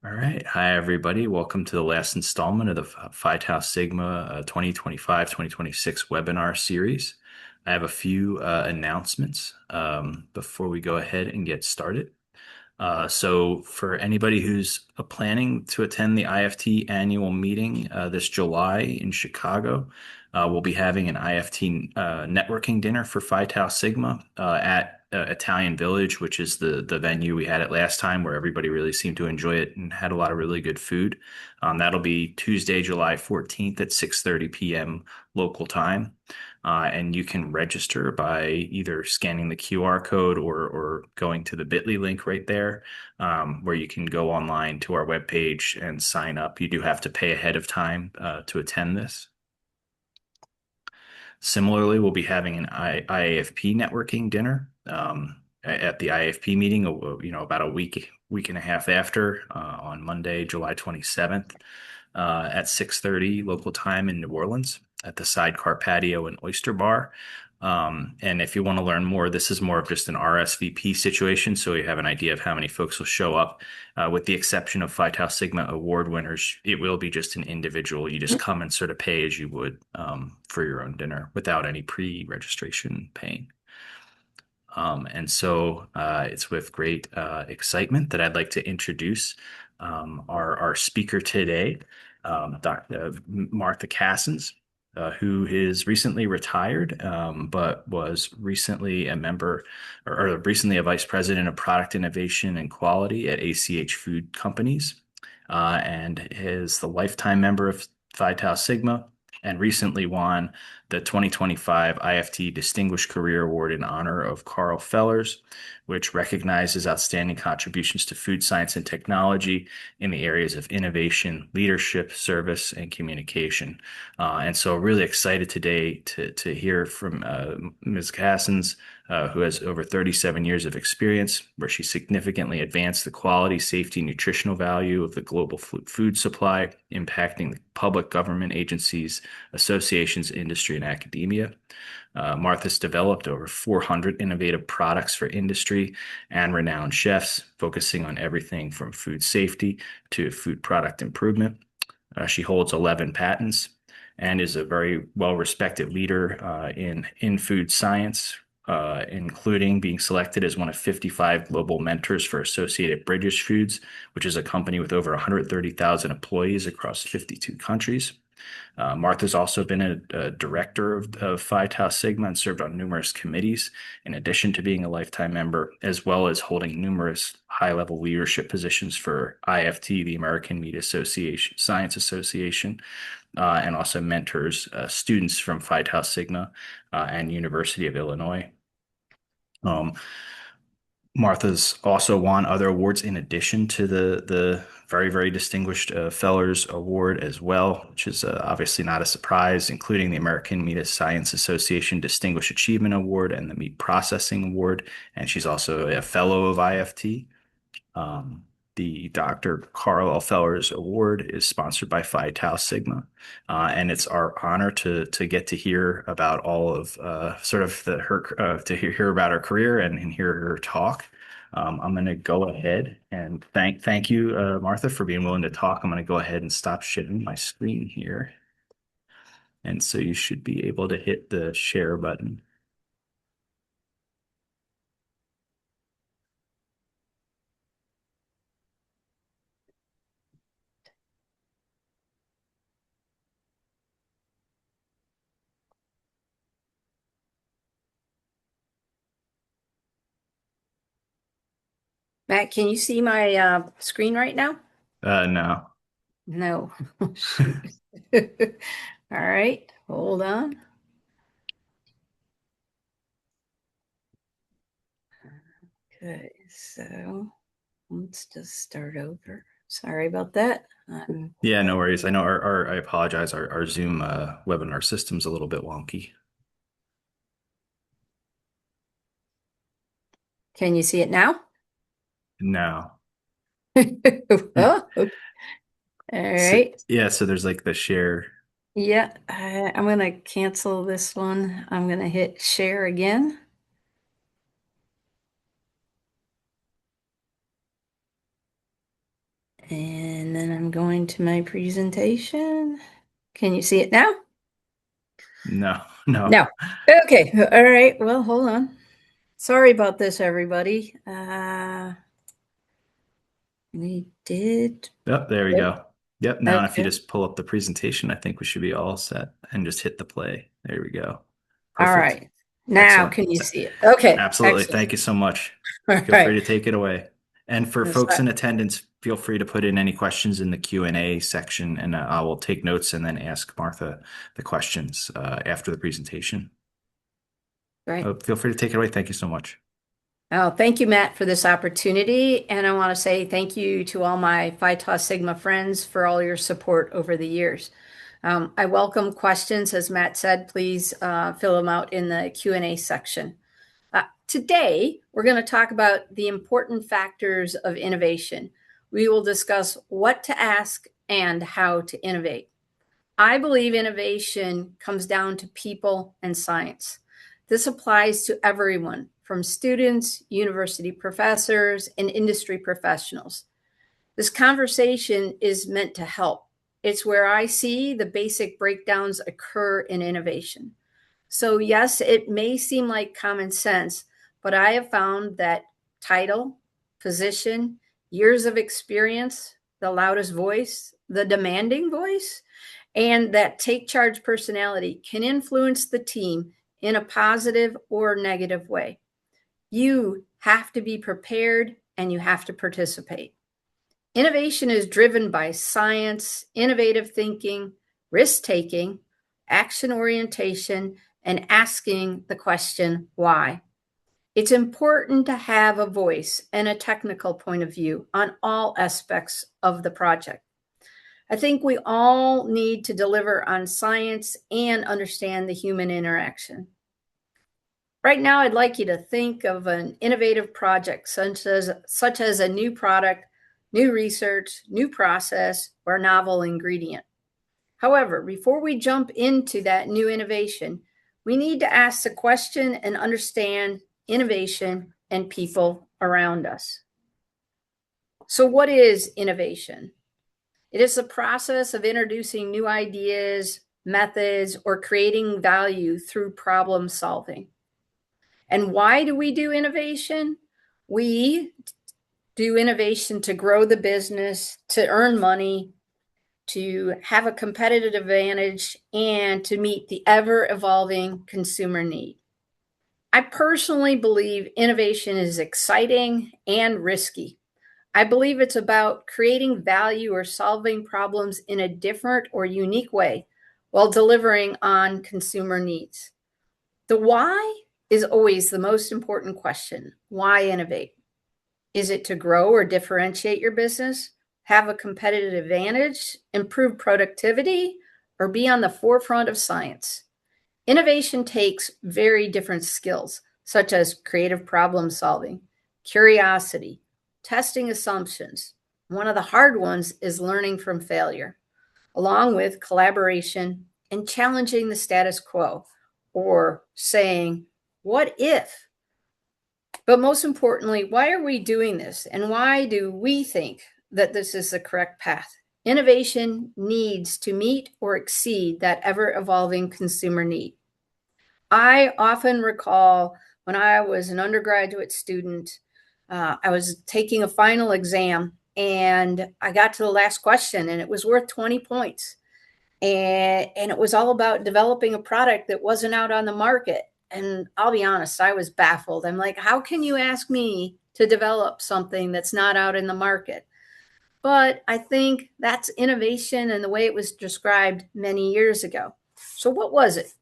All right. Hi, everybody. Welcome to the last installment of the Phi Tau Sigma 2025-2026 webinar series. I have a few announcements before we go ahead and get started. So for anybody who's planning to attend the IFT annual meeting this July in Chicago, we'll be having an IFT networking dinner for Phi Tau Sigma at Italian Village, which is the venue we had it last time, where everybody really seemed to enjoy it and had a lot of really good food. That'll be Tuesday, July 14th at 6:30 p.m. local time. And you can register by either scanning the QR code or going to the bit.ly link right there, where you can go online to our webpage and sign up. You do have to pay ahead of time to attend this. Similarly, we'll be having an IAFP networking dinner at the IAFP meeting, about a week and a half after, on Monday, July 27th, at 6:30 local time in New Orleans at the Sidecar Patio and Oyster Bar. And if you want to learn more, this is more of just an RSVP situation, so you have an idea of how many folks will show up. With the exception of Phi Tau Sigma award winners, it will be just an individual. You just come and sort of pay as you would for your own dinner without any pre-registration paying. And so it's with great excitement that I'd like to introduce our speaker today, Dr. Martha Cassens, who is recently retired, but was recently a member or recently a vice president of product innovation and quality at ACH Food Companies, and is the lifetime member of Phi Tau Sigma and recently won the 2025 IFT Distinguished Career Award in honor of Carl Fellers, which recognizes outstanding contributions to food science and technology in the areas of innovation, leadership, service, and communication. And so really excited today to hear from Ms. Cassens, who has over 37 years of experience, where she significantly advanced the quality, safety, nutritional value of the global food supply, impacting the public government agencies, associations, industry, and academia. Martha's developed over 400 innovative products for industry and renowned chefs, focusing on everything from food safety to food product improvement. She holds 11 patents and is a very well-respected leader in food science, including being selected as one of 55 global mentors for Associated British Foods, which is a company with over 130,000 employees across 52 countries. Martha's also been a director of Phi Tau Sigma and served on numerous committees, in addition to being a lifetime member, as well as holding numerous high-level leadership positions for IFT, the American Meat Association, Science Association, and also mentors students from Phi Tau Sigma and University of Illinois. Um, Martha's also won other awards in addition to the very, very distinguished Fellers Award as well, which is obviously not a surprise, including the American Meat Science Association Distinguished Achievement Award and the Meat Processing Award. And she's also a fellow of IFT. Um, the Dr. Carl L. Fellers Award is sponsored by Phi Tau Sigma, and it's our honor to get to hear about all of sort of her to hear about her career and hear her talk. I'm going to go ahead and thank you, Martha, for being willing to talk. I'm going to go ahead and stop sharing my screen here, and so you should be able to hit the share button. Matt, can you see my screen right now? No. No. Shoot. All right, hold on. Okay, so let's just start over. Sorry about that. Yeah, no worries. I know I apologize. Our Zoom webinar system's a little bit wonky. Can you see it now? No. Oh, okay. All So right. yeah, so there's like the share. Yeah, I'm gonna cancel this one. I'm gonna hit share again. And then I'm going to my presentation. Can you see it now? No, no. No. Okay. All right. Well, hold on. Sorry about this, everybody. We did. Yep, there we go. Yep. Now, if you Okay. just pull up the presentation, I think we should be all set and just hit the play. There we go. All Perfect. right. Now, Excellent. can you see it? Okay. Absolutely. Excellent. Thank you so much. All Feel free right. to take it away. And for That's folks that. in attendance, feel free to put in any questions in the Q&A section, and I will take notes and then ask Martha the questions after the presentation. Right. Feel free to take it away. Thank you so much. Oh, thank you, Matt, for this opportunity. And I want to say thank you to all my Phi Tau Sigma friends for all your support over the years. I welcome questions. As Matt said, please fill them out in the Q&A section. Today, we're going to talk about the important factors of innovation. We will discuss what to ask and how to innovate. I believe innovation comes down to people and science. This applies to everyone, from students, university professors, and industry professionals. This conversation is meant to help. It's where I see the basic breakdowns occur in innovation. So, yes, it may seem like common sense, but I have found that title, position, years of experience, the loudest voice, the demanding voice, and that take charge personality can influence the team in a positive or negative way. You have to be prepared and you have to participate. Innovation is driven by science, innovative thinking, risk taking, action orientation, and asking the question, why? It's important to have a voice and a technical point of view on all aspects of the project. I think we all need to deliver on science and understand the human interaction. Right now, I'd like you to think of an innovative project such as a new product, new research, new process, or novel ingredient. However, before we jump into that new innovation, we need to ask the question and understand innovation and people around us. So, what is innovation? It is the process of introducing new ideas, methods, or creating value through problem solving. And why do we do innovation? We do innovation to grow the business, to earn money, to have a competitive advantage, and to meet the ever evolving consumer need. I personally believe innovation is exciting and risky. I believe it's about creating value or solving problems in a different or unique way while delivering on consumer needs. The why is always the most important question. Why innovate? Is it to grow or differentiate your business, have a competitive advantage, improve productivity, or be on the forefront of science? Innovation takes very different skills, such as creative problem solving, curiosity, testing assumptions. One of the hard ones is learning from failure, along with collaboration and challenging the status quo, or saying, what if? But most importantly, why are we doing this? And why do we think that this is the correct path? Innovation needs to meet or exceed that ever evolving consumer need. I often recall when I was an undergraduate student, I was taking a final exam and I got to the last question and it was worth 20 points. And it was all about developing a product that wasn't out on the market. And I'll be honest, I was baffled. I'm like, how can you ask me to develop something that's not out in the market? But I think that's innovation and the way it was described many years ago. So, what was it?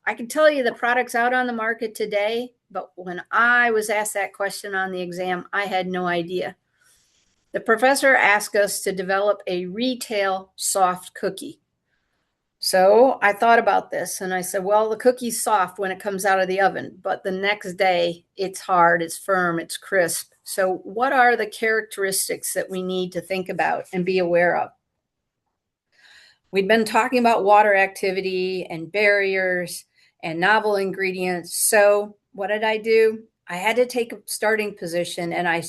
I can tell you the product's out on the market today, but when I was asked that question on the exam, I had no idea. The professor asked us to develop a retail soft cookie. So I thought about this and I said, well, the cookie's soft when it comes out of the oven, but the next day it's hard, it's firm, it's crisp. So, what are the characteristics that we need to think about and be aware of? We'd been talking about water activity and barriers and novel ingredients. So, what did I do? I had to take a starting position and I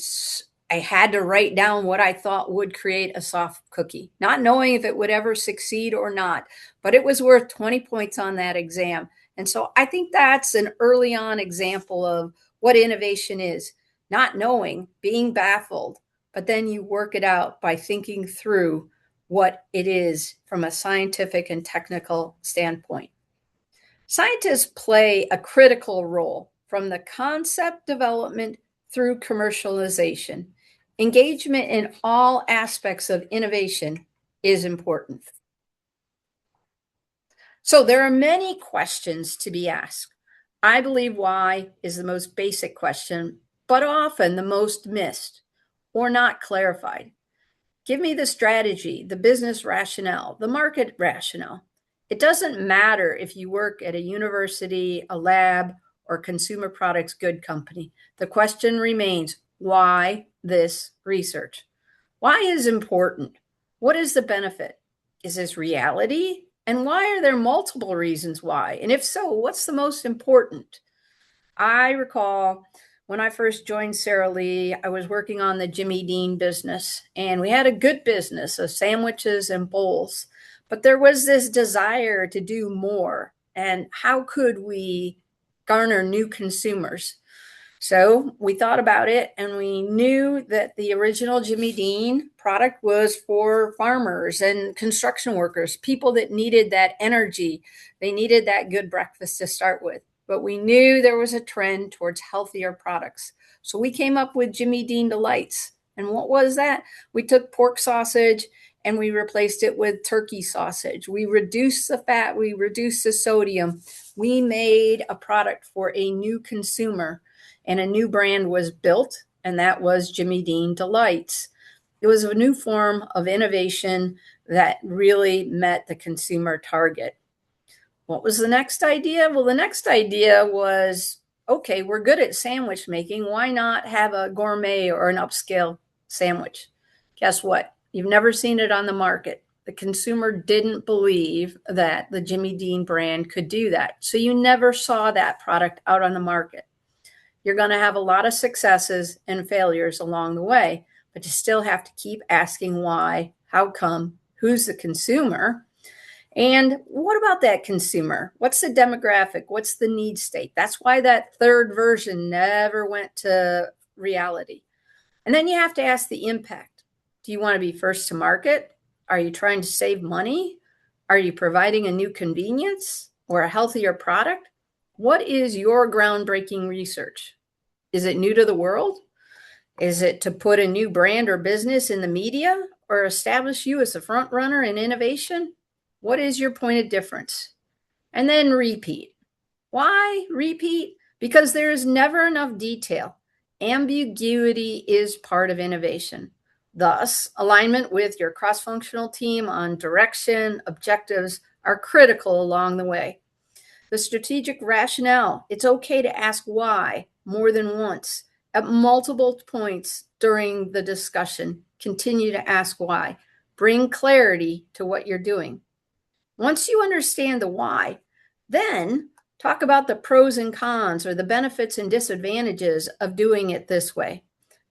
I had to write down what I thought would create a soft cookie, not knowing if it would ever succeed or not, but it was worth 20 points on that exam. And so I think that's an early on example of what innovation is, not knowing, being baffled, but then you work it out by thinking through what it is from a scientific and technical standpoint. Scientists play a critical role from the concept development through commercialization. Engagement in all aspects of innovation is important. So there are many questions to be asked. I believe why is the most basic question, but often the most missed or not clarified. Give me the strategy, the business rationale, the market rationale. It doesn't matter if you work at a university, a lab, or consumer products good company. The question remains, why this research? Why is important? What is the benefit? Is this reality? And why are there multiple reasons why? And if so, what's the most important? I recall when I first joined Sara Lee, I was working on the Jimmy Dean business, and we had a good business of sandwiches and bowls, but there was this desire to do more. And how could we garner new consumers? So we thought about it, and we knew that the original Jimmy Dean product was for farmers and construction workers, people that needed that energy. They needed that good breakfast to start with. But we knew there was a trend towards healthier products. So we came up with Jimmy Dean Delights. And what was that? We took pork sausage and we replaced it with turkey sausage. We reduced the fat, we reduced the sodium. We made a product for a new consumer, and a new brand was built, and that was Jimmy Dean Delights. It was a new form of innovation that really met the consumer target. What was the next idea? Well, the next idea was, okay, we're good at sandwich making. Why not have a gourmet or an upscale sandwich? Guess what? You've never seen it on the market. The consumer didn't believe that the Jimmy Dean brand could do that. So you never saw that product out on the market. You're going to have a lot of successes and failures along the way, but you still have to keep asking why, how come, who's the consumer, and what about that consumer? What's the demographic? What's the need state? That's why that third version never went to reality. And then you have to ask the impact. Do you want to be first to market? Are you trying to save money? Are you providing a new convenience or a healthier product? What is your groundbreaking research? Is it new to the world? Is it to put a new brand or business in the media or establish you as a front runner in innovation? What is your point of difference? And then repeat. Why repeat? Because there is never enough detail. Ambiguity is part of innovation. Thus, alignment with your cross-functional team on direction, objectives are critical along the way. The strategic rationale, it's okay to ask why more than once at multiple points during the discussion. Continue to ask why. Bring clarity to what you're doing. Once you understand the why, then talk about the pros and cons or the benefits and disadvantages of doing it this way.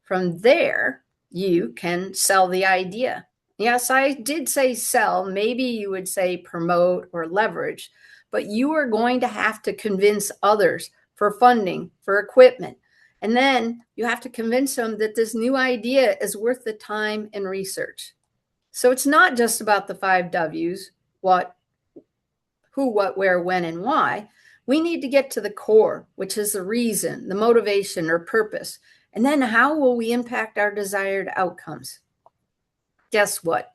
From there, you can sell the idea. Yes, I did say sell. Maybe you would say promote or leverage, but you are going to have to convince others for funding, for equipment. And then you have to convince them that this new idea is worth the time and research. So it's not just about the 5 W's, what, who, what, where, when, and why. We need to get to the core, which is the reason, the motivation or purpose. And then how will we impact our desired outcomes? Guess what?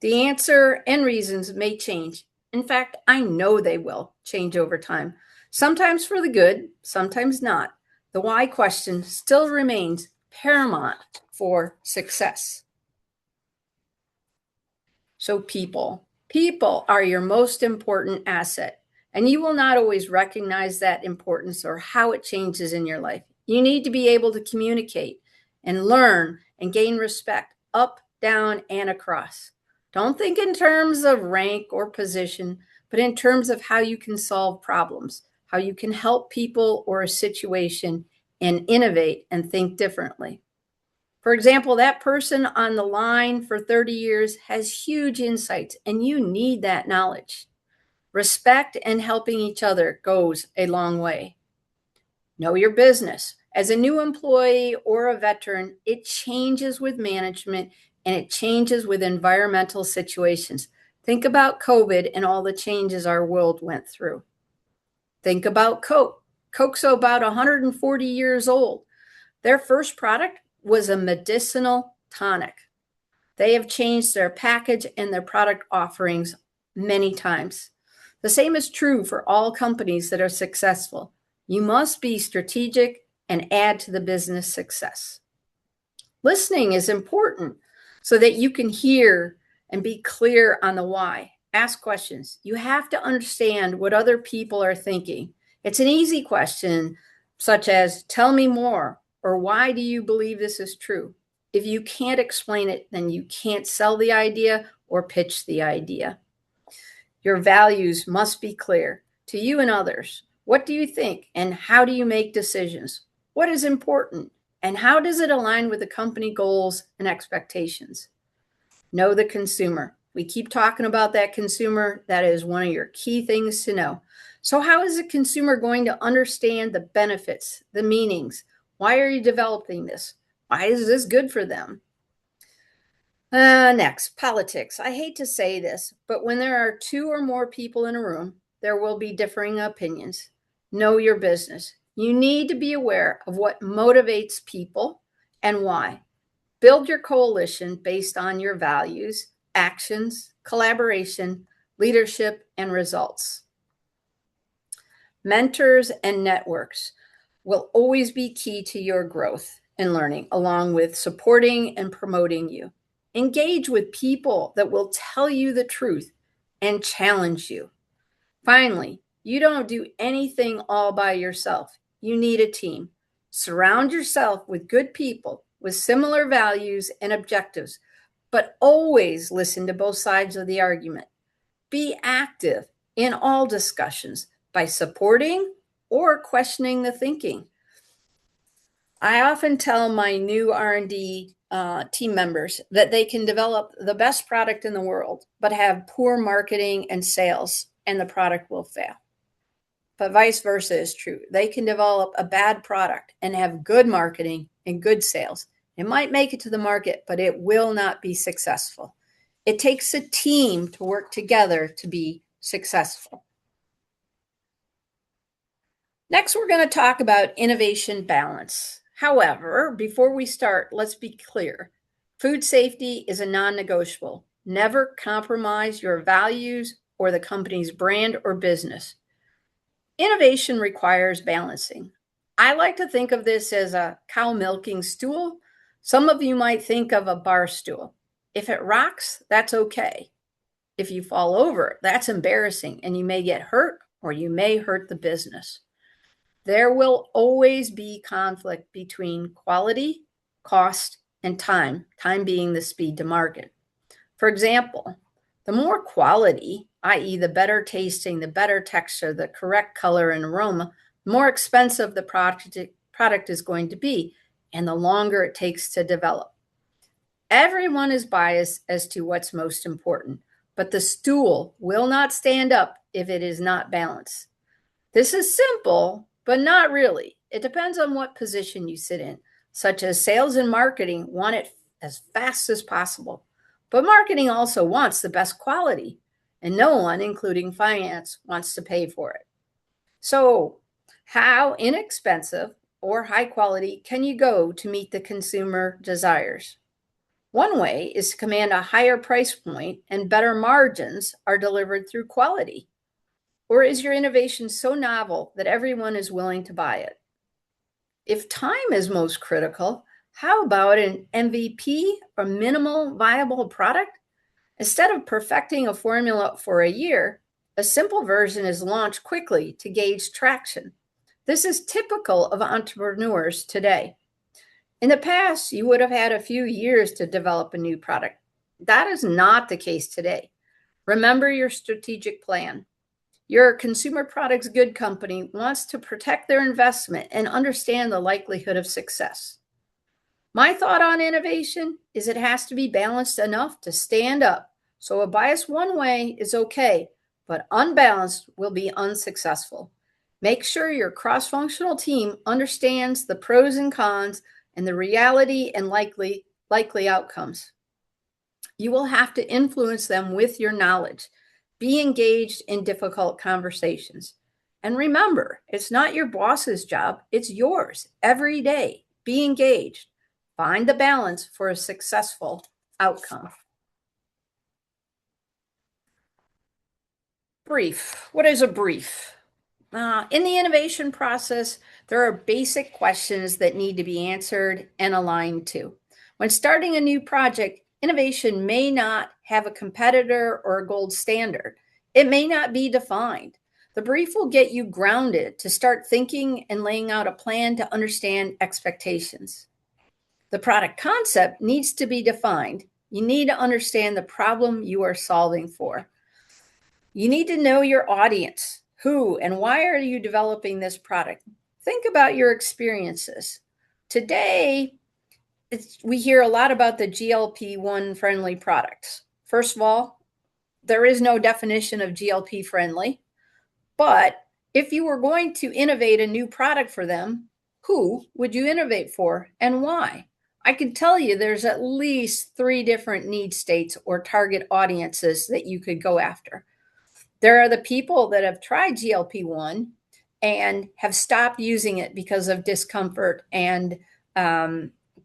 The answer and reasons may change. In fact, I know they will change over time. Sometimes for the good, sometimes not. The why question still remains paramount for success. So people are your most important asset, and you will not always recognize that importance or how it changes in your life. You need to be able to communicate and learn and gain respect up, down, and across. Don't think in terms of rank or position, but in terms of how you can solve problems, how you can help people or a situation and innovate and think differently. For example, that person on the line for 30 years has huge insights, and you need that knowledge. Respect and helping each other goes a long way. Know your business. As a new employee or a veteran, it changes with management and it changes with environmental situations. Think about COVID and all the changes our world went through. Think about Coke. Coke's about 140 years old. Their first product was a medicinal tonic. They have changed their package and their product offerings many times. The same is true for all companies that are successful. You must be strategic and add to the business success. Listening is important so that you can hear and be clear on the why. Ask questions. You have to understand what other people are thinking. It's an easy question, such as, tell me more, or why do you believe this is true? If you can't explain it, then you can't sell the idea or pitch the idea. Your values must be clear to you and others. What do you think and how do you make decisions? What is important and how does it align with the company goals and expectations? Know the consumer. We keep talking about that consumer. That is one of your key things to know. So how is the consumer going to understand the benefits, the meanings? Why are you developing this? Why is this good for them? Next, politics. I hate to say this, but when there are two or more people in a room, there will be differing opinions. Know your business. You need to be aware of what motivates people and why. Build your coalition based on your values, actions, collaboration, leadership, and results. Mentors and networks will always be key to your growth and learning, along with supporting and promoting you. Engage with people that will tell you the truth and challenge you. Finally, you don't do anything all by yourself. You need a team. Surround yourself with good people with similar values and objectives, but always listen to both sides of the argument. Be active in all discussions by supporting or questioning the thinking. I often tell my new R&D team members that they can develop the best product in the world, but have poor marketing and sales, and the product will fail. But vice versa is true. They can develop a bad product and have good marketing and good sales. It might make it to the market, but it will not be successful. It takes a team to work together to be successful. Next, we're going to talk about innovation balance. However, before we start, let's be clear. Food safety is a non-negotiable. Never compromise your values or the company's brand or business. Innovation requires balancing. I like to think of this as a cow milking stool. Some of you might think of a bar stool. If it rocks, that's okay. If you fall over, that's embarrassing and you may get hurt or you may hurt the business. There will always be conflict between quality, cost, and time being the speed to market. For example, the more quality, i.e. the better tasting, the better texture, the correct color and aroma, the more expensive the product is going to be and the longer it takes to develop. Everyone is biased as to what's most important, but the stool will not stand up if it is not balanced. This is simple, but not really. It depends on what position you sit in, such as sales and marketing want it as fast as possible. But marketing also wants the best quality, and no one, including finance, wants to pay for it. So, how inexpensive or high quality can you go to meet the consumer desires? One way is to command a higher price point and better margins are delivered through quality. Or is your innovation so novel that everyone is willing to buy it? If time is most critical, how about an MVP or minimal viable product? Instead of perfecting a formula for a year, a simple version is launched quickly to gauge traction. This is typical of entrepreneurs today. In the past, you would have had a few years to develop a new product. That is not the case today. Remember your strategic plan. Your consumer products good company wants to protect their investment and understand the likelihood of success. My thought on innovation is it has to be balanced enough to stand up. So a bias one way is okay, but unbalanced will be unsuccessful. Make sure your cross-functional team understands the pros and cons and the reality and likely outcomes. You will have to influence them with your knowledge. Be engaged in difficult conversations. And remember, it's not your boss's job, it's yours every day. Be engaged. Find the balance for a successful outcome. Brief. What is a brief? In the innovation process, there are basic questions that need to be answered and aligned to. When starting a new project, innovation may not have a competitor or a gold standard. It may not be defined. The brief will get you grounded to start thinking and laying out a plan to understand expectations. The product concept needs to be defined. You need to understand the problem you are solving for. You need to know your audience. Who and why are you developing this product? Think about your experiences. Today, we hear a lot about the GLP-1 friendly products. First of all, there is no definition of GLP friendly, but if you were going to innovate a new product for them, who would you innovate for and why? I can tell you there's at least 3 different need states or target audiences that you could go after. There are the people that have tried GLP-1 and have stopped using it because of discomfort and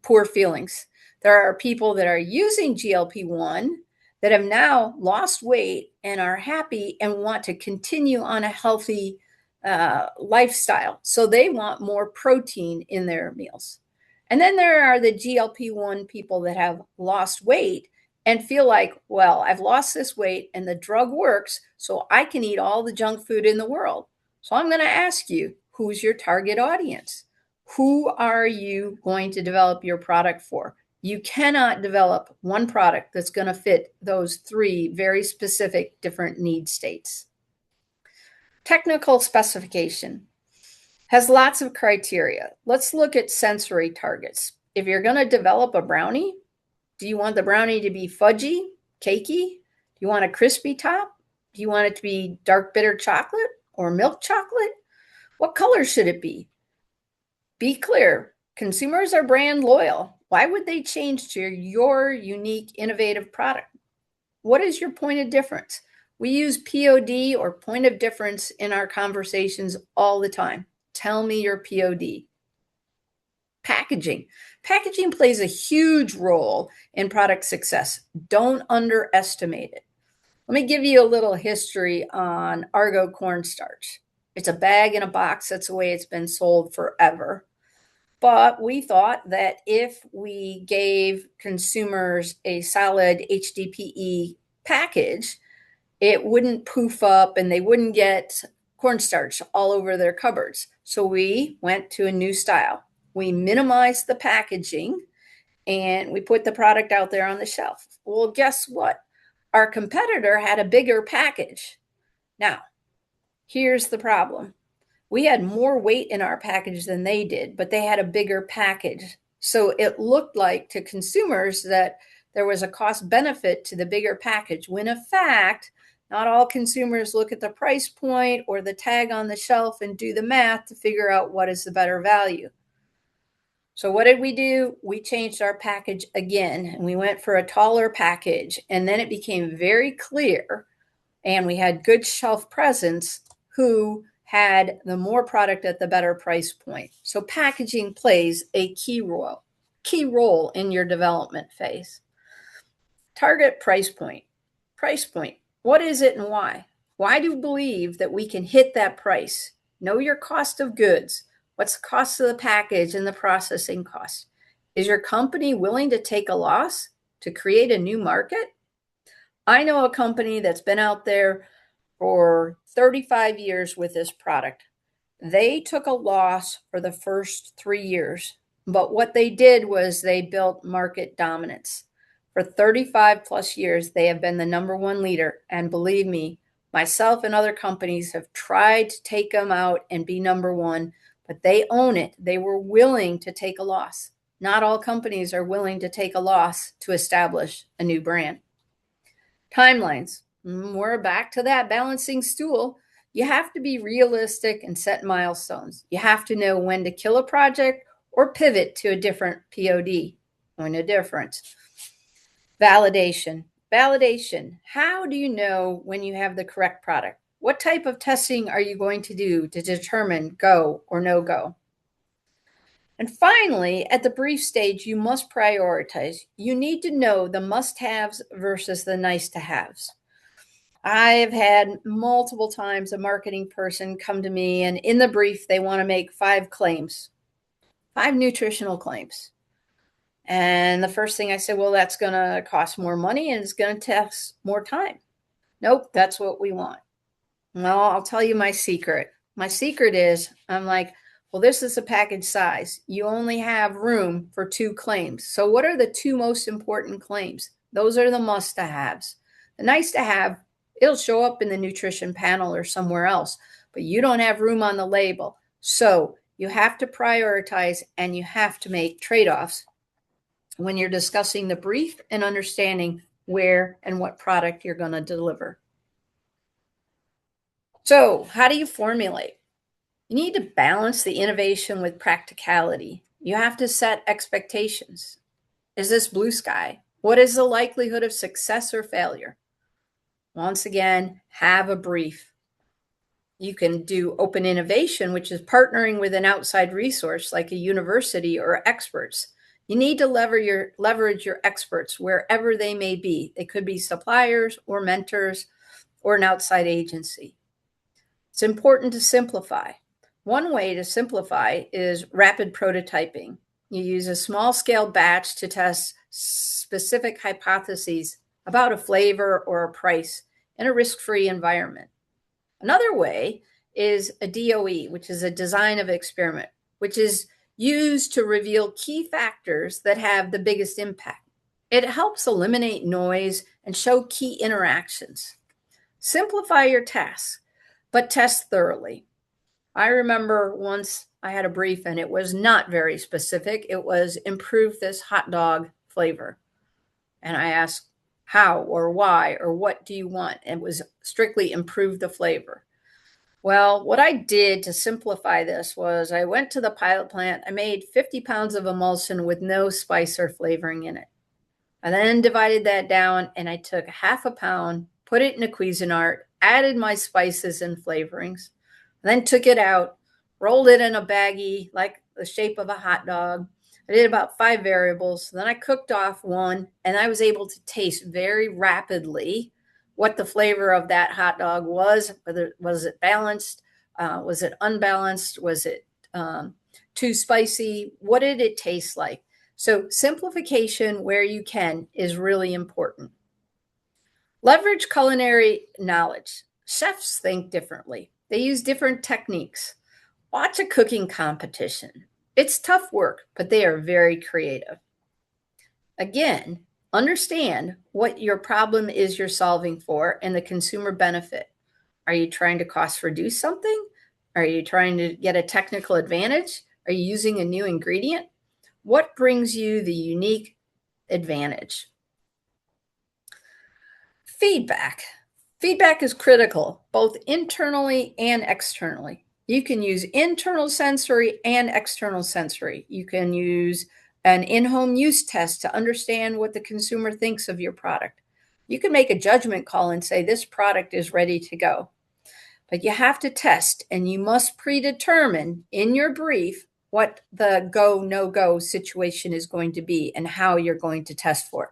poor feelings. There are people that are using GLP-1 that have now lost weight and are happy and want to continue on a healthy lifestyle. So they want more protein in their meals. And then there are the GLP-1 people that have lost weight and feel like, well, I've lost this weight and the drug works, so I can eat all the junk food in the world. So I'm going to ask you, who's your target audience? Who are you going to develop your product for? You cannot develop one product that's going to fit those 3 very specific different need states. Technical specification has lots of criteria. Let's look at sensory targets. If you're going to develop a brownie, do you want the brownie to be fudgy, cakey? Do you want a crispy top? Do you want it to be dark bitter chocolate or milk chocolate? What color should it be? Be clear. Consumers are brand loyal. Why would they change to your unique, innovative product? What is your point of difference? We use POD or point of difference in our conversations all the time. Tell me your POD. Packaging. Packaging plays a huge role in product success. Don't underestimate it. Let me give you a little history on Argo cornstarch. It's a bag in a box. That's the way it's been sold forever. But we thought that if we gave consumers a solid HDPE package, it wouldn't poof up and they wouldn't get cornstarch all over their cupboards. So we went to a new style. We minimized the packaging and we put the product out there on the shelf. Well, guess what? Our competitor had a bigger package. Now, here's the problem. We had more weight in our package than they did, but they had a bigger package. So it looked like to consumers that there was a cost benefit to the bigger package, when in fact, not all consumers look at the price point or the tag on the shelf and do the math to figure out what is the better value. So what did we do? We changed our package again, and we went for a taller package. And then it became very clear, and we had good shelf presence, who had the more product at the better price point. So packaging plays a key role in your development phase. Target price point. Price point. What is it and why? Why do you believe that we can hit that price? Know your cost of goods. What's the cost of the package and the processing cost? Is your company willing to take a loss to create a new market? I know a company that's been out there for 35 years with this product. They took a loss for the first 3 years, but what they did was they built market dominance. For 35 plus years, they have been the #1 leader. And believe me, myself and other companies have tried to take them out and be #1, but they own it. They were willing to take a loss. Not all companies are willing to take a loss to establish a new brand. Timelines. We're back to that balancing stool. You have to be realistic and set milestones. You have to know when to kill a project or pivot to a different POD. When a difference. Validation. Validation. How do you know when you have the correct product? What type of testing are you going to do to determine go or no go? And finally, at the brief stage, you must prioritize. You need to know the must-haves versus the nice-to-haves. I have had multiple times a marketing person come to me, and in the brief, they want to make 5 claims, 5 nutritional claims. And the first thing I said, well, that's going to cost more money and it's going to take more time. Nope, that's what we want. Well, I'll tell you my secret. My secret is I'm like, well, this is a package size. You only have room for 2 claims. So what are the 2 most important claims? Those are the must-to-haves. The nice-to-have, it'll show up in the nutrition panel or somewhere else, but you don't have room on the label. So you have to prioritize and you have to make trade-offs when you're discussing the brief and understanding where and what product you're going to deliver. So how do you formulate? You need to balance the innovation with practicality. You have to set expectations. Is this blue sky? What is the likelihood of success or failure? Once again, have a brief. You can do open innovation, which is partnering with an outside resource like a university or experts. You need to leverage your experts wherever they may be. They could be suppliers or mentors or an outside agency. It's important to simplify. One way to simplify is rapid prototyping. You use a small-scale batch to test specific hypotheses about a flavor or a price in a risk-free environment. Another way is a DOE, which is a design of experiment, which is used to reveal key factors that have the biggest impact. It helps eliminate noise and show key interactions. Simplify your tasks, but test thoroughly. I remember once I had a brief and it was not very specific. It was improve this hot dog flavor. And I asked how or why or what do you want? And it was strictly improve the flavor. Well, what I did to simplify this was I went to the pilot plant. I made 50 pounds of emulsion with no spice or flavoring in it. I then divided that down and I took half a pound, put it in a Cuisinart, added my spices and flavorings, then took it out, rolled it in a baggie like the shape of a hot dog. I did about 5 variables. Then I cooked off one and I was able to taste very rapidly what the flavor of that hot dog was. Whether was it balanced, was it unbalanced, was it too spicy? What did it taste like? So simplification where you can is really important. Leverage culinary knowledge. Chefs think differently. They use different techniques. Watch a cooking competition. It's tough work, but they are very creative. Again, understand what your problem is you're solving for and the consumer benefit. Are you trying to cost reduce something? Are you trying to get a technical advantage? Are you using a new ingredient? What brings you the unique advantage? Feedback. Feedback is critical, both internally and externally. You can use internal sensory and external sensory. You can use an in-home use test to understand what the consumer thinks of your product. You can make a judgment call and say, this product is ready to go. But you have to test, and you must predetermine in your brief what the go, no-go situation is going to be and how you're going to test for it.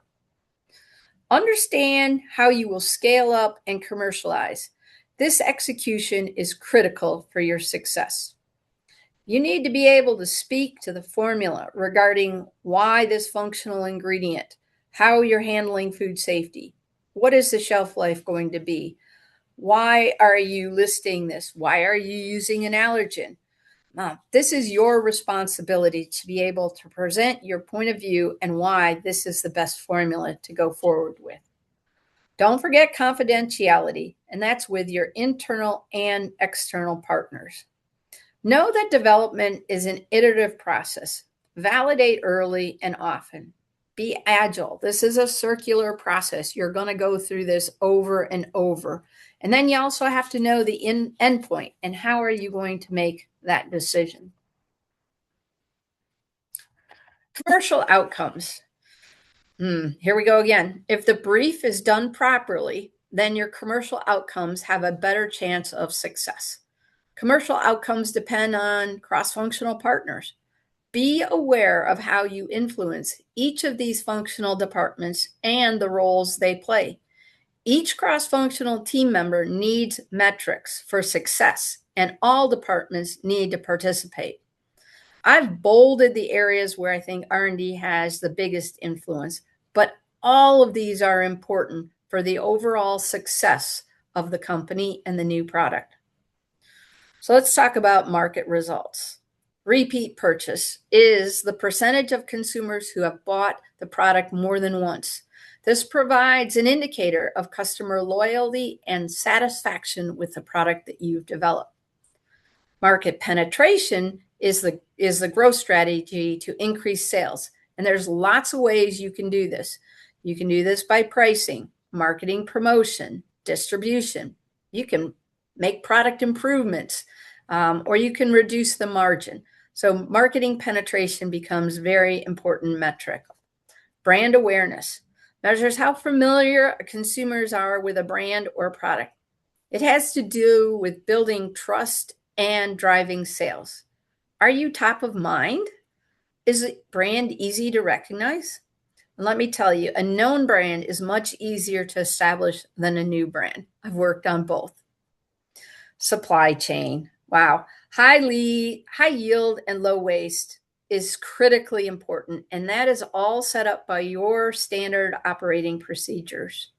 Understand how you will scale up and commercialize. This execution is critical for your success. You need to be able to speak to the formula regarding why this functional ingredient, how you're handling food safety, what is the shelf life going to be, why are you listing this, why are you using an allergen. This is your responsibility to be able to present your point of view and why this is the best formula to go forward with. Don't forget confidentiality, and that's with your internal and external partners. Know that development is an iterative process. Validate early and often. Be agile. This is a circular process. You're going to go through this over and over. And then you also have to know the end point and how are you going to make that decision. Commercial outcomes. Here we go again. If the brief is done properly, then your commercial outcomes have a better chance of success. Commercial outcomes depend on cross-functional partners. Be aware of how you influence each of these functional departments and the roles they play. Each cross-functional team member needs metrics for success, and all departments need to participate. I've bolded the areas where I think R&D has the biggest influence, but all of these are important for the overall success of the company and the new product. So let's talk about market results. Repeat purchase is the percentage of consumers who have bought the product more than once. This provides an indicator of customer loyalty and satisfaction with the product that you've developed. Market penetration is the growth strategy to increase sales. And there's lots of ways you can do this. You can do this by pricing, marketing, promotion, distribution. You can make product improvements, or you can reduce the margin. So marketing penetration becomes very important metric. Brand awareness measures how familiar consumers are with a brand or product. It has to do with building trust and driving sales. Are you top of mind? Is the brand easy to recognize? And let me tell you, a known brand is much easier to establish than a new brand. I've worked on both. Supply chain. Wow. High yield and low waste is critically important, and that is all set up by your standard operating procedures.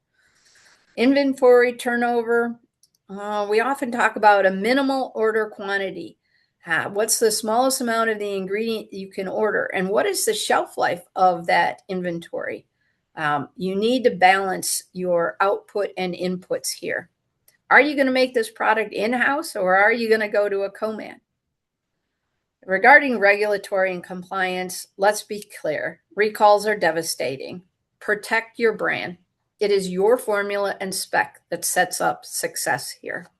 Inventory turnover. We often talk about a minimal order quantity. What's the smallest amount of the ingredient you can order? And what is the shelf life of that inventory? You need to balance your output and inputs here. Are you going to make this product in-house, or are you going to go to a co-man? Regarding regulatory and compliance, let's be clear. Recalls are devastating. Protect your brand. It is your formula and spec that sets up success here.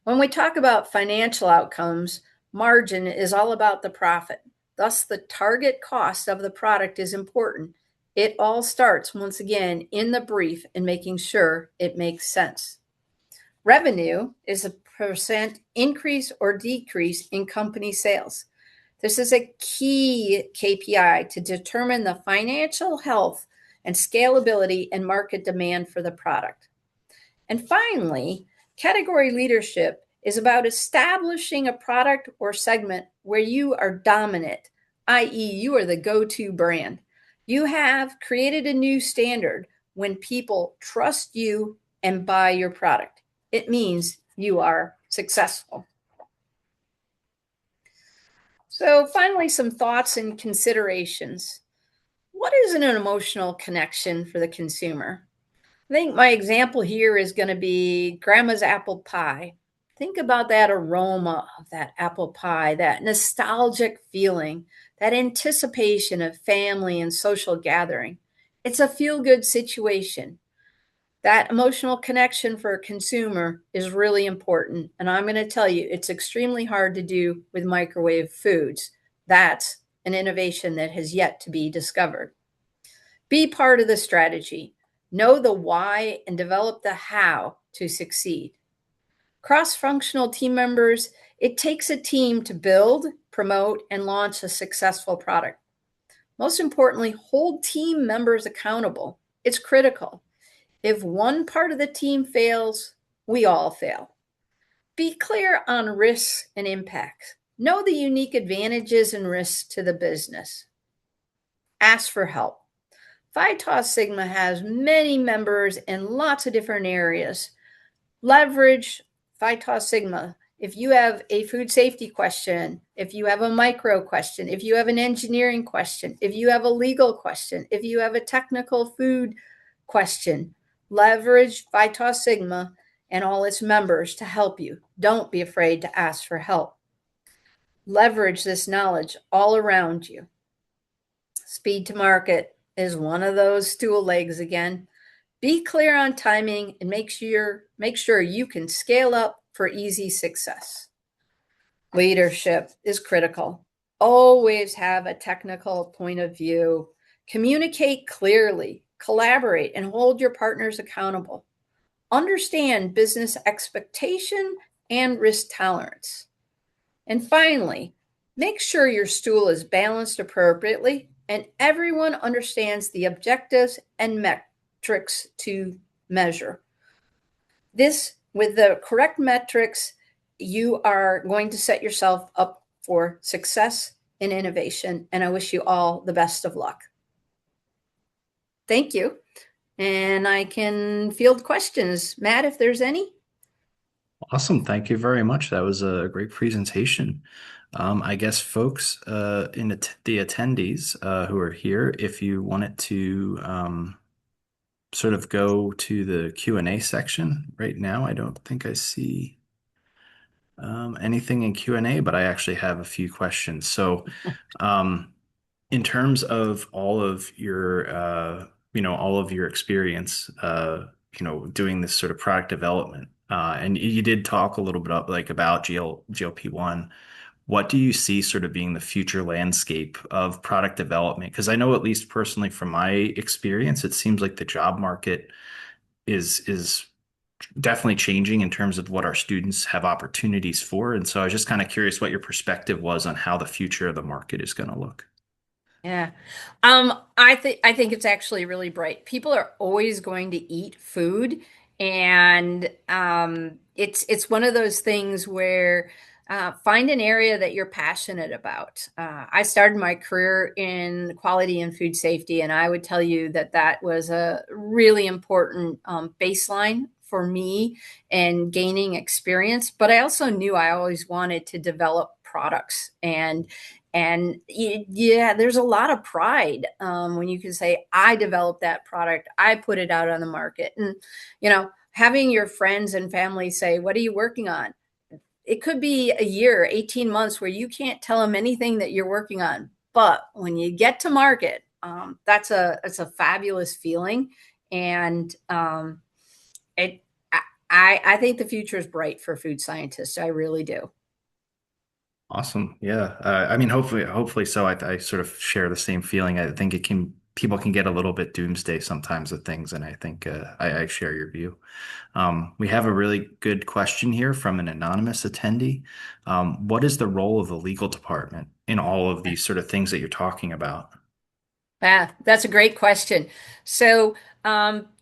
When we talk about financial outcomes, margin is all about the profit. Thus, the target cost of the product is important. It all starts, once again, in the brief and making sure it makes sense. Revenue is a percent increase or decrease in company sales. This is a key KPI to determine the financial health and scalability and market demand for the product. And finally, category leadership is about establishing a product or segment where you are dominant, i.e., you are the go-to brand. You have created a new standard when people trust you and buy your product. It means you are successful. So finally, some thoughts and considerations. What is an emotional connection for the consumer? I think my example here is going to be grandma's apple pie. Think about that aroma of that apple pie, that nostalgic feeling, that anticipation of family and social gathering. It's a feel-good situation. That emotional connection for a consumer is really important. And I'm going to tell you, it's extremely hard to do with microwave foods. That's an innovation that has yet to be discovered. Be part of the strategy. Know the why and develop the how to succeed. Cross-functional team members, it takes a team to build, promote, and launch a successful product. Most importantly, hold team members accountable. It's critical. If one part of the team fails, we all fail. Be clear on risks and impacts. Know the unique advantages and risks to the business. Ask for help. Phi Tau Sigma has many members in lots of different areas. Leverage Phi Tau Sigma. If you have a food safety question, if you have a micro question, if you have an engineering question, if you have a legal question, if you have a technical food question, leverage Phi Tau Sigma and all its members to help you. Don't be afraid to ask for help. Leverage this knowledge all around you. Speed to market is one of those stool legs again. Be clear on timing and make sure you can scale up for easy success. Leadership is critical. Always have a technical point of view. Communicate clearly, collaborate, and hold your partners accountable. Understand business expectation and risk tolerance. And finally, make sure your stool is balanced appropriately and everyone understands the objectives and metrics to measure. This, with the correct metrics, you are going to set yourself up for success and innovation. And I wish you all the best of luck. Thank you. And I can field questions. Matt, if there's any. Awesome. Thank you very much. That was a great presentation. I guess folks the attendees who are here, if you wanted to sort of go to the Q&A section right now, I don't think I see anything in Q&A, but I actually have a few questions. So in terms of all of your all of your experience doing this sort of product development, and you did talk a little bit about GLP-1. What do you see sort of being the future landscape of product development? Because I know, at least personally from my experience, it seems like the job market is definitely changing in terms of what our students have opportunities for. And so I was just kind of curious what your perspective was on how the future of the market is going to look. Yeah. I think it's actually really bright. People are always going to eat food, and it's one of those things where find an area that you're passionate about. I started my career in quality and food safety, and I would tell you that that was a really important baseline for me and gaining experience. But I also knew I always wanted to develop products, and yeah, there's a lot of pride when you can say, I developed that product, I put it out on the market. And, having your friends and family say, what are you working on? It could be a year, 18 months where you can't tell them anything that you're working on. But when you get to market, it's a fabulous feeling. And it, I think the future is bright for food scientists. I really do. Awesome. Yeah. I mean, hopefully so. I sort of share the same feeling. I think people can get a little bit doomsday sometimes with things, and I think I share your view. We have a really good question here from an anonymous attendee. What is the role of the legal department in all of these sort of things that you're talking about? Yeah, that's a great question. So,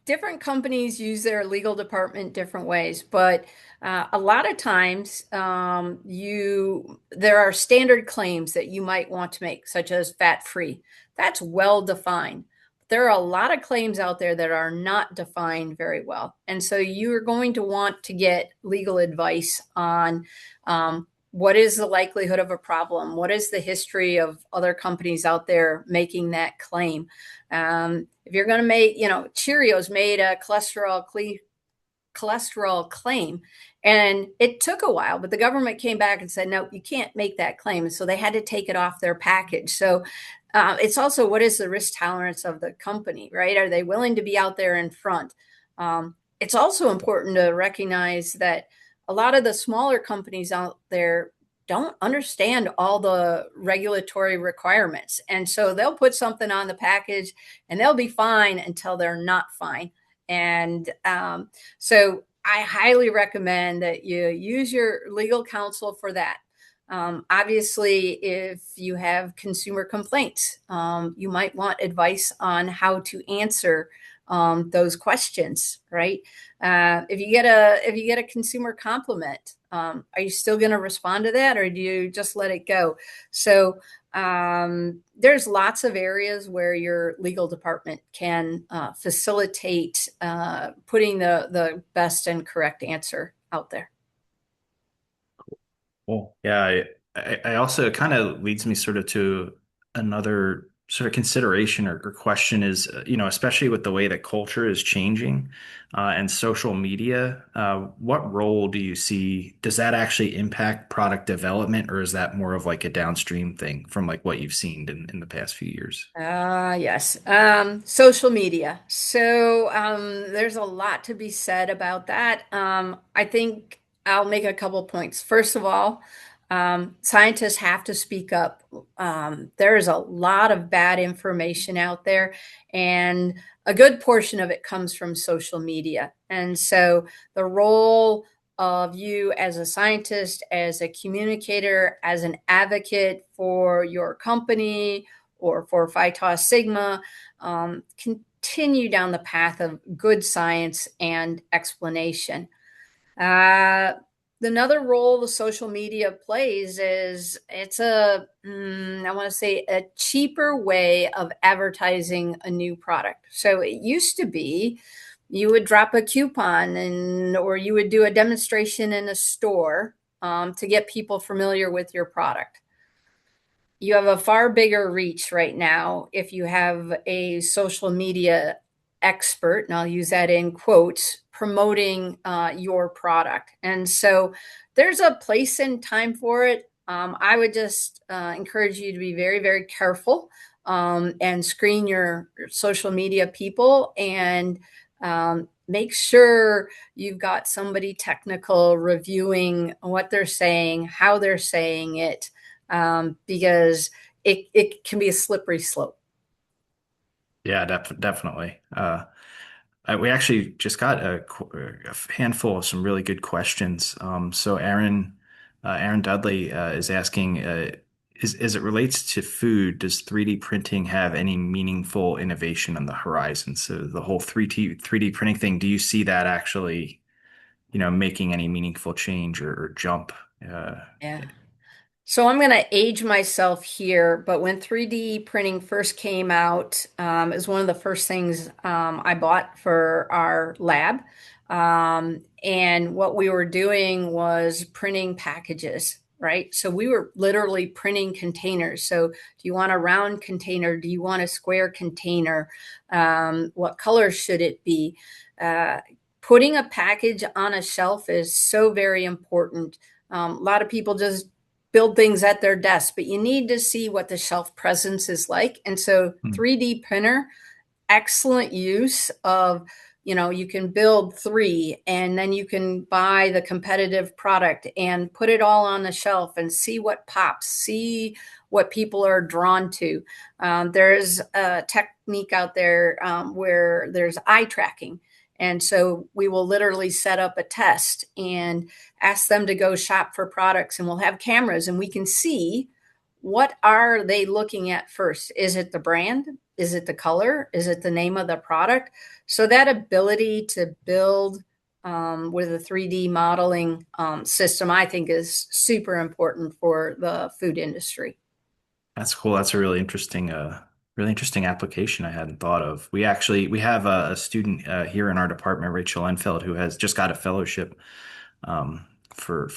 different companies use their legal department different ways, but a lot of times, there are standard claims that you might want to make, such as fat-free. That's well defined. There are a lot of claims out there that are not defined very well, and so you are going to want to get legal advice on what is the likelihood of a problem? What is the history of other companies out there making that claim? If you're going to make, Cheerios made a cholesterol claim, and it took a while, but the government came back and said, no, you can't make that claim. And so they had to take it off their package. So it's also, what is the risk tolerance of the company, right? Are they willing to be out there in front? It's also important to recognize that a lot of the smaller companies out there don't understand all the regulatory requirements. And so they'll put something on the package and they'll be fine until they're not fine. And so I highly recommend that you use your legal counsel for that. Obviously, if you have consumer complaints, you might want advice on how to answer those questions, right? If you get a consumer compliment, are you still going to respond to that, or do you just let it go? So there's lots of areas where your legal department can facilitate putting the best and correct answer out there. Well, yeah, I also, it kind of leads me sort of to another sort of consideration or question is, especially with the way that culture is changing and social media, what role do you see? Does that actually impact product development, or is that more of like a downstream thing from like what you've seen in the past few years? Yes. Social media. There's a lot to be said about that. I think I'll make a couple points. First of all, scientists have to speak up. There is a lot of bad information out there, and a good portion of it comes from social media. And so the role of you as a scientist, as a communicator, as an advocate for your company, or for Phi Tau Sigma, continue down the path of good science and explanation. Uh, Another role the social media plays is it's I want to say, a cheaper way of advertising a new product. So it used to be you would drop a coupon or you would do a demonstration in a store to get people familiar with your product. You have a far bigger reach right now if you have a social media expert, and I'll use that in quotes, promoting your product. And so there's a place and time for it. I would just encourage you to be very, very careful and screen your social media people, and make sure you've got somebody technical reviewing what they're saying, how they're saying it, because it can be a slippery slope. Yeah, definitely. We actually just got a handful of some really good questions. So Aaron Dudley is asking, as it relates to food, does 3D printing have any meaningful innovation on the horizon? So the whole 3D printing thing, do you see that actually, making any meaningful change or jump? Uh, Yeah. So I'm going to age myself here, but when 3D printing first came out, it was one of the first things I bought for our lab. And what we were doing was printing packages, right? So we were literally printing containers. So do you want a round container? Do you want a square container? What color should it be? Uh, Putting a package on a shelf is so very important. A lot of people just build things at their desk, but you need to see what the shelf presence is like. And so hmm. 3D printer, excellent use of, you can build three and then you can buy the competitive product and put it all on the shelf and see what pops, see what people are drawn to. There's a technique out there where there's eye tracking. And so we will literally set up a test and ask them to go shop for products, and we'll have cameras and we can see what are they looking at first. Is it the brand? Is it the color? Is it the name of the product? So that ability to build with a 3D modeling system, I think, is super important for the food industry. That's cool. That's a really interesting application I hadn't thought of. We have a student here in our department, Rachel Enfeld, who has just got a fellowship for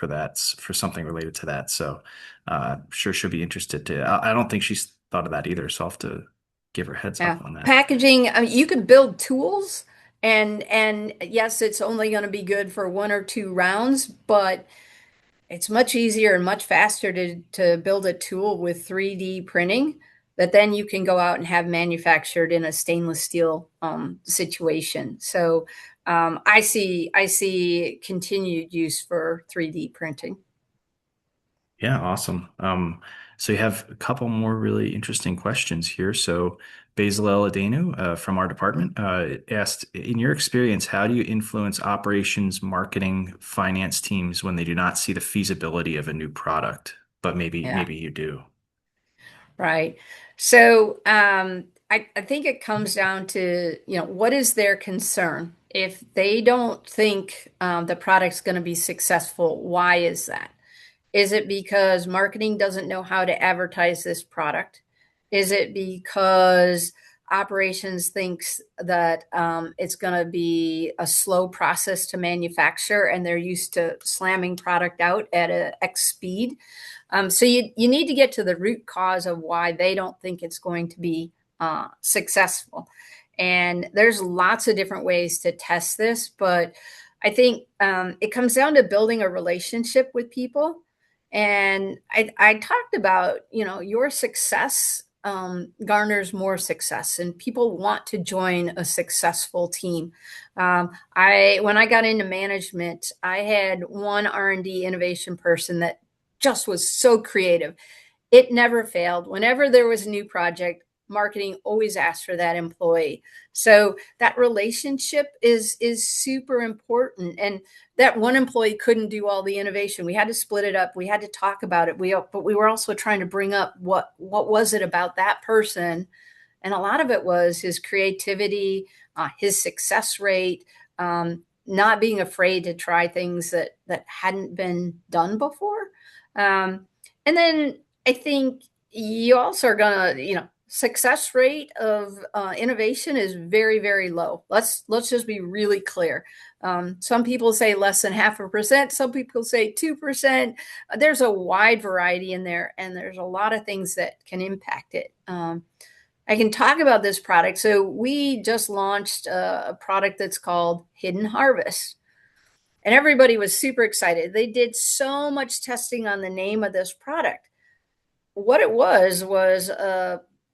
that, for something related to that. So I'm sure she'll be interested to. I don't think she's thought of that either, so I'll have to give her a heads Yeah. up on that. Packaging, I mean, you could build tools, and yes, it's only going to be good for one or two rounds, but it's much easier and much faster to build a tool with 3D printing that then you can go out and have manufactured in a stainless steel situation. So I see continued use for 3D printing. Yeah, awesome. So you have a couple more really interesting questions here. So Basil Eladenu from our department asked, in your experience, how do you influence operations, marketing, finance teams when they do not see the feasibility of a new product, but Yeah. maybe you do? Right. So I think it comes down to, what is their concern? If they don't think the product's going to be successful, why is that? Is it because marketing doesn't know how to advertise this product? Is it because operations thinks that it's going to be a slow process to manufacture and they're used to slamming product out at a X speed? So you need to get to the root cause of why they don't think it's going to be successful. And there's lots of different ways to test this, but I think it comes down to building a relationship with people. And I talked about, your success garners more success, and people want to join a successful team. When I got into management, I had one R&D innovation person that just was so creative. It never failed. Whenever there was a new project, marketing always asked for that employee. So that relationship is super important. And that one employee couldn't do all the innovation. We had to split it up. We had to talk about it. But we were also trying to bring up what was it about that person. And a lot of it was his creativity, his success rate, not being afraid to try things that hadn't been done before. And then I think you also are gonna, success rate of innovation is very, very low. Let's just be really clear. Some people say less than 0.5%. Some people say 2%. There's a wide variety in there, and there's a lot of things that can impact it. I can talk about this product. So we just launched a product that's called Hidden Harvest. And everybody was super excited. They did so much testing on the name of this product. What it was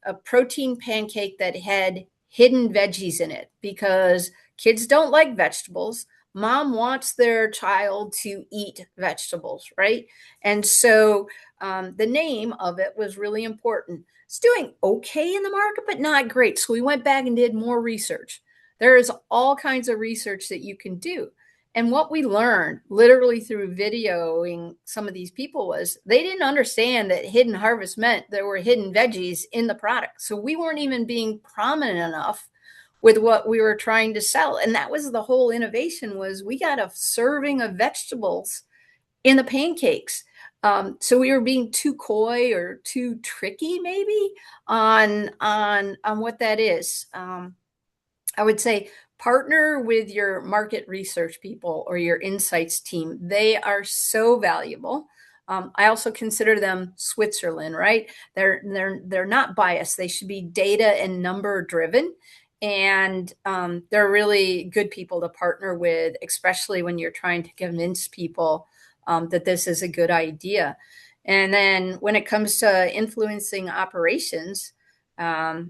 a protein pancake that had hidden veggies in it because kids don't like vegetables. Mom wants their child to eat vegetables, right? And so the name of it was really important. It's doing okay in the market, but not great. So we went back and did more research. There is all kinds of research that you can do. And what we learned literally through videoing some of these people was they didn't understand that hidden harvest meant there were hidden veggies in the product. So we weren't even being prominent enough with what we were trying to sell. And that was the whole innovation, was we got a serving of vegetables in the pancakes. So we were being too coy or too tricky maybe on what that is. I would say partner with your market research people or your insights team. They are so valuable. I also consider them Switzerland, right? They're not biased. They should be data and number driven, and they're really good people to partner with, especially when you're trying to convince people that this is a good idea. And then when it comes to influencing operations, yeah,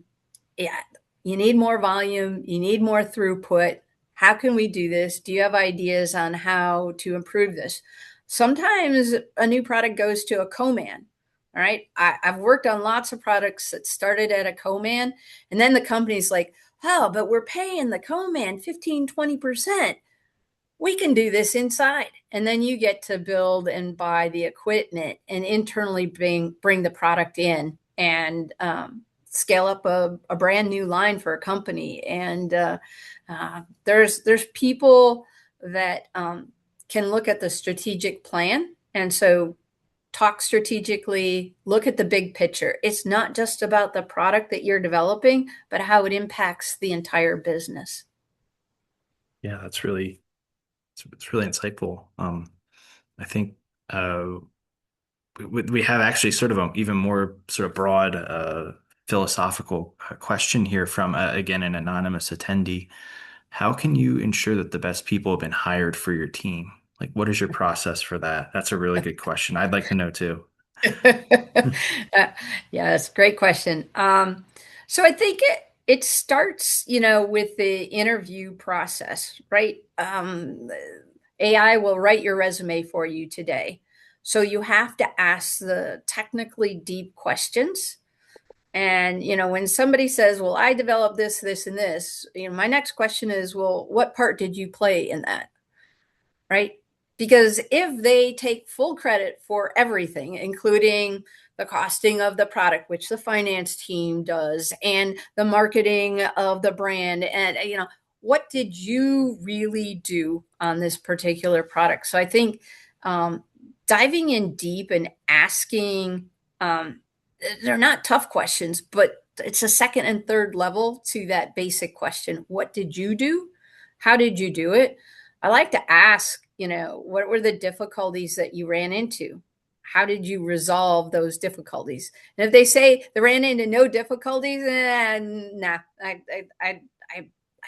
you need more volume, you need more throughput. How can we do this? Do you have ideas on how to improve this? Sometimes a new product goes to a co-man. All right. I've worked on lots of products that started at a co-man, and then the company's like, oh, but we're paying the co-man 15, 20%. We can do this inside. And then you get to build and buy the equipment and internally bring the product in and scale up a brand new line for a company. And there's people that can look at the strategic plan. And so talk strategically, look at the big picture. It's not just about the product that you're developing, but how it impacts the entire business. Yeah, it's really insightful. I think we have actually sort of a even more sort of broad philosophical question here from again an anonymous attendee. How can you ensure that the best people have been hired for your team? Like, what is your process for that? That's a really good question. I'd like to know too. Yes, great question. So I think it starts, with the interview process, right? AI will write your resume for you today. So you have to ask the technically deep questions. And, when somebody says, well, I developed this, this, and this, my next question is, well, what part did you play in that? Right? Because if they take full credit for everything, including the costing of the product, which the finance team does, and the marketing of the brand, and, what did you really do on this particular product? So I think diving in deep and asking, they're not tough questions, but it's a second and third level to that basic question. What did you do? How did you do it? I like to ask, what were the difficulties that you ran into? how did you resolve those difficulties? And if they say they ran into no difficulties, nah, I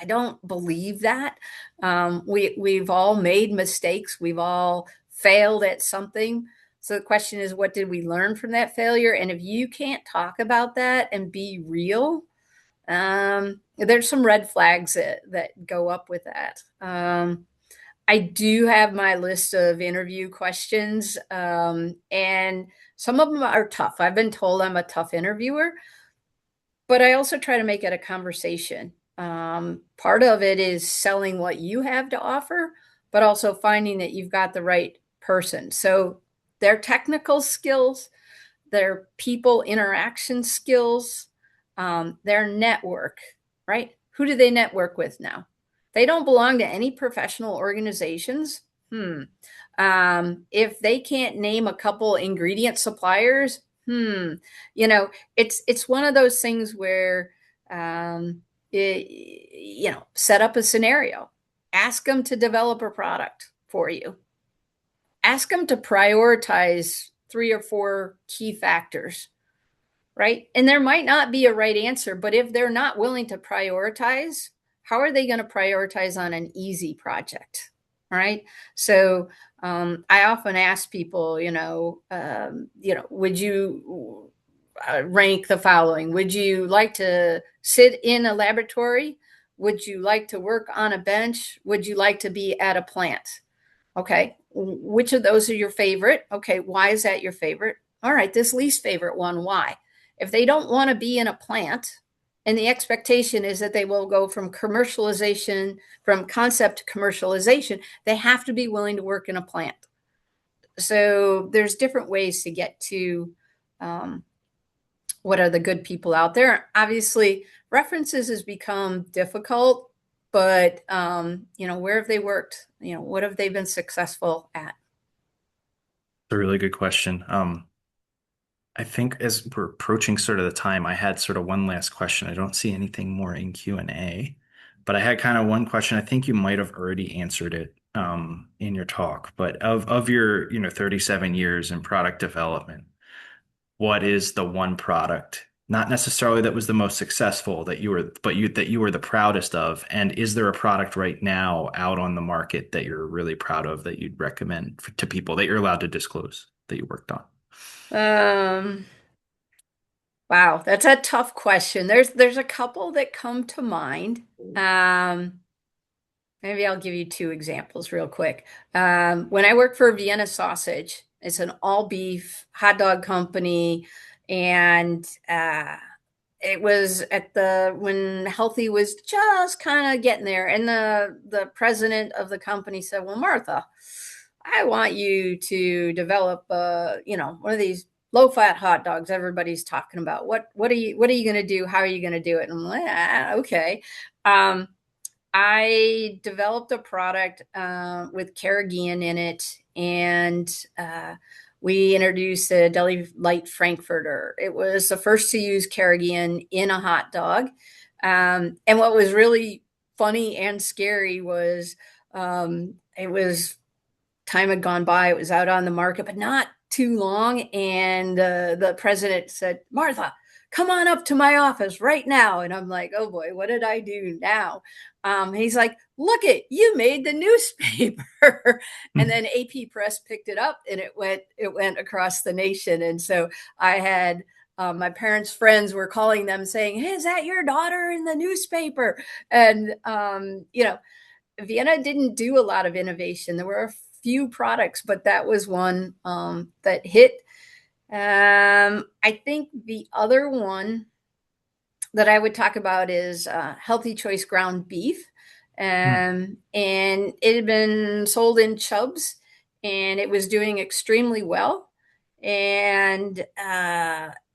don't believe that. We've all made mistakes. We've all failed at something. So the question is, what did we learn from that failure? And if you can't talk about that and be real, there's some red flags that go up with that. I do have my list of interview questions, and some of them are tough. I've been told I'm a tough interviewer, but I also try to make it a conversation. Part of it is selling what you have to offer, but also finding that you've got the right person. So their technical skills, their people interaction skills, their network, right? Who do they network with now? They don't belong to any professional organizations. If they can't name a couple ingredient suppliers, it's one of those things where, set up a scenario, ask them to develop a product for you, ask them to prioritize 3 or 4 key factors, right? And there might not be a right answer, but if they're not willing to prioritize, how are they going to prioritize on an easy project? All right. So I often ask people, would you rank the following? Would you like to sit in a laboratory? Would you like to work on a bench? Would you like to be at a plant? Okay. Which of those are your favorite? Okay. Why is that your favorite? All right. This least favorite one, why? If they don't want to be in a plant, and the expectation is that they will go from commercialization, from concept to commercialization, they have to be willing to work in a plant. So there's different ways to get to what are the good people out there. Obviously, references has become difficult, but where have they worked? What have they been successful at? It's a really good question. I think as we're approaching sort of the time, I had sort of one last question. I don't see anything more in Q&A, but I had kind of one question. I think you might have already answered it in your talk, but of your 37 years in product development, what is the one product, not necessarily that was the most successful that you were the proudest of? And is there a product right now out on the market that you're really proud of that you'd recommend to people that you're allowed to disclose that you worked on? Um, wow, that's a tough question. There's a couple that come to mind. Maybe I'll give you 2 examples real quick. When I worked for Vienna Sausage, it's an all beef hot dog company, and it was when healthy was just kind of getting there, and the president of the company said, "Well, Martha, I want you to develop one of these low fat hot dogs everybody's talking about. What are you going to do? How are you going to do it?" And I'm like, okay. I developed a product with carrageenan in it, and we introduced a Deli-Lite Frankfurter. It was the first to use carrageenan in a hot dog. And what was really funny and scary was it was time had gone by. It was out on the market, but not too long. And the president said, "Martha, come on up to my office right now." And I'm like, "Oh boy, what did I do now?" He's like, "Look it, you made the newspaper." And then AP Press picked it up, and it went across the nation. And so I had my parents' friends were calling them saying, "Hey, is that your daughter in the newspaper?" And Vienna didn't do a lot of innovation. There were a few products, but that was one that hit. I think the other one that I would talk about is Healthy Choice ground beef. And it had been sold in Chubbs, and it was doing extremely well. And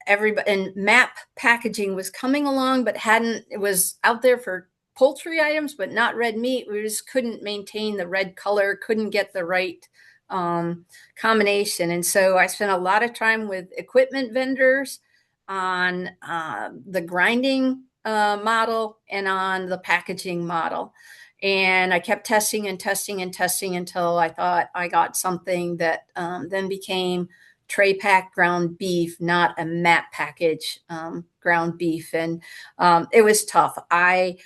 everybody, and MAP packaging was coming along, but it was out there for poultry items, but not red meat. We just couldn't maintain the red color, couldn't get the right combination. And so I spent a lot of time with equipment vendors on the grinding model and on the packaging model. And I kept testing and testing and testing until I thought I got something that then became tray pack ground beef, not a mat package ground beef. And it was tough. I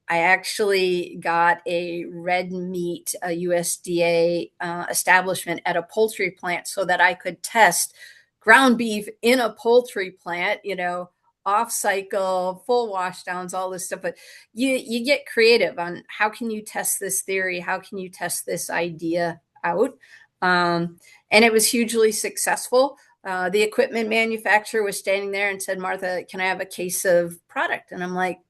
actually got a red meat, a USDA establishment at a poultry plant so that I could test ground beef in a poultry plant, off cycle, full wash downs, all this stuff. But you get creative on how can you test this theory? How can you test this idea out? And it was hugely successful. The equipment manufacturer was standing there and said, Martha, can I have a case of product? And I'm like,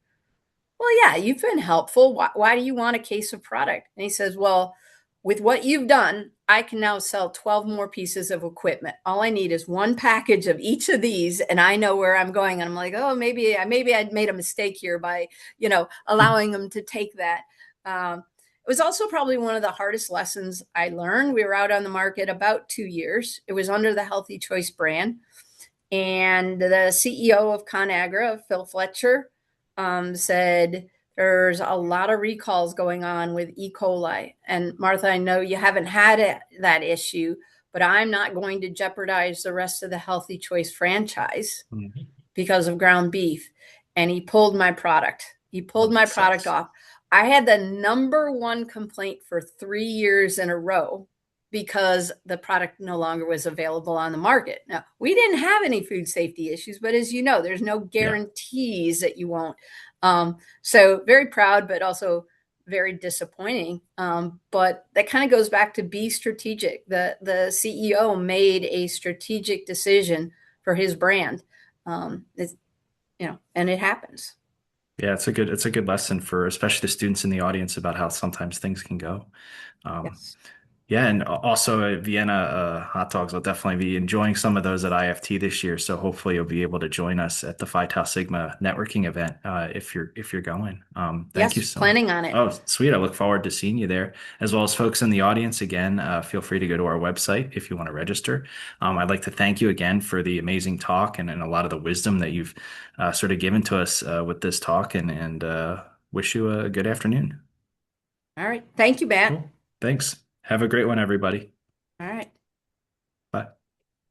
well, yeah, you've been helpful. Why do you want a case of product? And he says, well, with what you've done, I can now sell 12 more pieces of equipment. All I need is one package of each of these, and I know where I'm going. And I'm like, oh, maybe I'd made a mistake here by, allowing them to take that. It was also probably one of the hardest lessons I learned. We were out on the market about 2 years. It was under the Healthy Choice brand. And the CEO of ConAgra, Phil Fletcher, said, there's a lot of recalls going on with E. coli. And Martha, I know you haven't had that issue, but I'm not going to jeopardize the rest of the Healthy Choice franchise because of ground beef. And he pulled my product. He pulled my product off. I had the #1 complaint for 3 years in a row because the product no longer was available on the market. Now, we didn't have any food safety issues, but as you know, there's no guarantees that you won't. So very proud, but also very disappointing. But that kind of goes back to be strategic. The CEO made a strategic decision for his brand. And it happens. Yeah, it's a good lesson for especially the students in the audience about how sometimes things can go. Yes. Yeah, and also Vienna hot dogs. I'll definitely be enjoying some of those at IFT this year. So hopefully you'll be able to join us at the Phi Tau Sigma networking event if you're going. Thank you Yes, so. planning on it. Oh, sweet! I look forward to seeing you there, as well as folks in the audience. Again, feel free to go to our website if you want to register. I'd like to thank you again for the amazing talk and a lot of the wisdom that you've sort of given to us with this talk, and wish you a good afternoon. All right. Thank you, Matt. Cool. Thanks. Have a great one, everybody. All right. Bye.